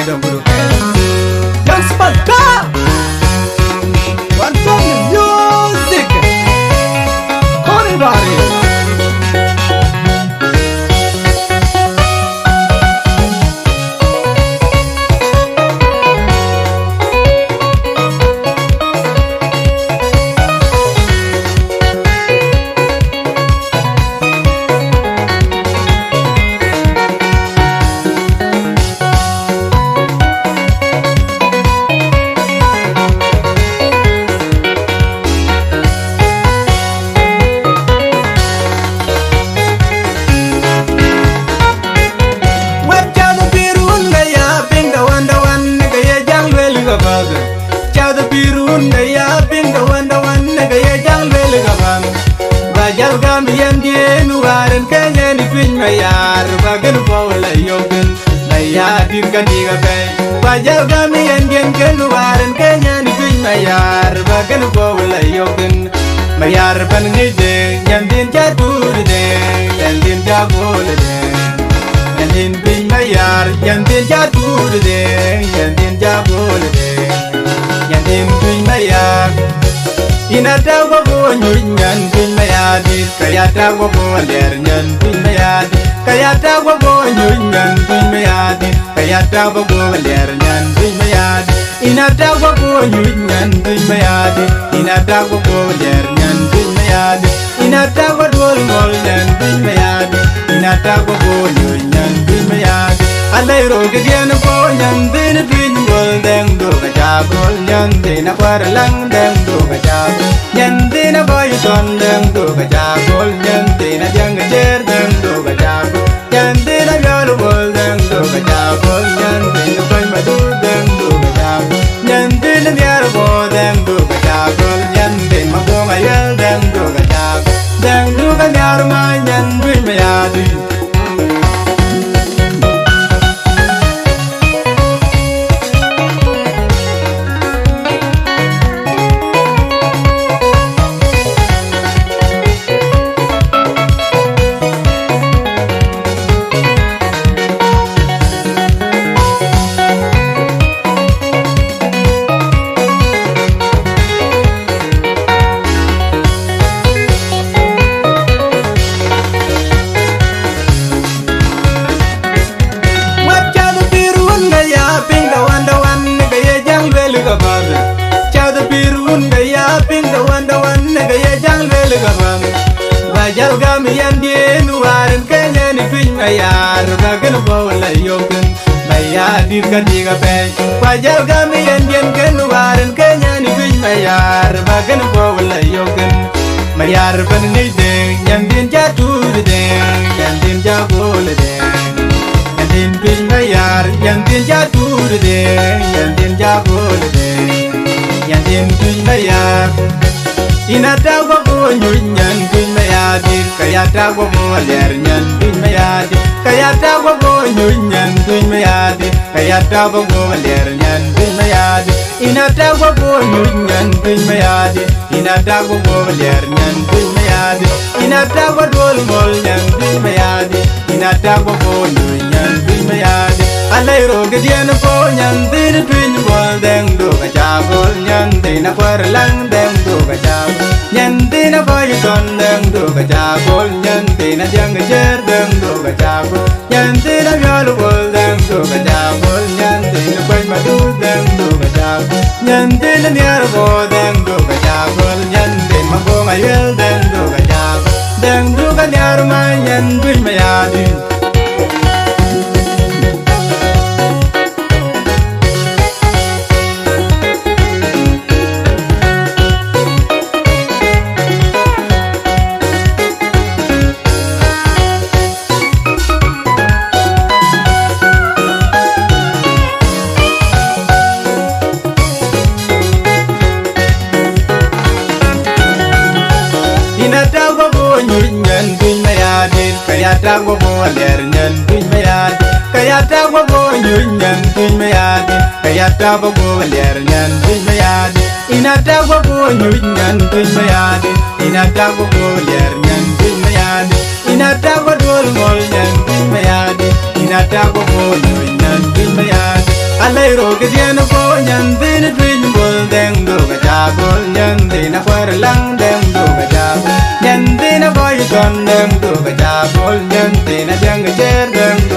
don't go to Young Sparta! One from the music! Everybody! Kaniga bay Wajal kami yang keluaran Kenya ni kuy mayar Bagan bola yokin Mayar pan ngide Nyandin jatuh de Nyandin jabol de Nyandin kuy mayar Nyandin jatuh de Nyandin jabol de Nyandin kuy mayar Inata wabo nyunyan kuy mayadit Kayata wabo ler nyan kuy mayadit Kayata wabo nyunyan kuy mayadit Kayata wabo ler nyan kuy mayadit Inata wabo nyunyan kuy mayadit Inata wabo ler nyan kuy mayadit Inata wabo ngol nyan kuy mayadit Inata wabo nyunyan kuy mayadit Alay roge diyan po nyan din pinggol Deng do kajagol nyan din akwarlang Deng do kajagol nyan din abayuton Deng do kajagol nyan din adyang gajer Deng do kajagol nyan din abyalubol Deng do kajagol nyan din akoy madu Deng do kajagol nyan din abyarabo Deng do kajagol nyan din mabungayal Deng do kajagol Deng do kanyarma nyan din mayadi Wajal kami yang dienuarin Kenya ni kuy mayar Bagan bola yokin Mayadir kaniga bay Wajal kami yang dienuarin Kenya ni kuy mayar Bagan bola yokin Mayar pan ngideng Nyandin jatuh deng Nyandin jabol deng Nyandin kuy mayar Nyandin jatuh deng Nyandin jabol deng Nyandin kuy mayar Inata wabo nyunyan kuy mayadit Kayata wabo ler nyan kuy mayadit Kayata wabo nyunyan kuy mayadit Kayata wabo ler nyan kuy mayadit Inata wabo nyunyan kuy mayadit Inata wabo ler nyan kuy mayadit Inata wadol mol nyan kuy mayadit Inata wabo nyunyan kuy mayadit Alay roge diyan po nyan din kuy bol Deng do kajagol nyan din akwarlang Deng do kajagol nyan din abayuton Deng do kajagol nyan din adyang gajer Deng do kajagol nyan din abyalubol Deng do kajagol nyan din akoy madu Deng do kajagol nyan din anyarabo Deng do kajagol nyan din mabungayel Deng do kajagol Deng do kanyarma nyan kuy mayadit Kayata wabo ler nyan kuy mayadit Kayata wabo nyunyan kuy mayadit Kayata wabo ler nyan kuy mayadit Inata wabo nyunyan kuy mayadit Inata wabo ler nyan kuy mayadit Inata wadol mol nyan kuy mayadit Inata wabo nyunyan kuy mayadit Alay ro ke dien ko nyan tin twin bol deng do ga jagol nyan tin kwar lang deng do ga jagol nyan tin boy gon deng do ga jagol nyan tin jang jer deng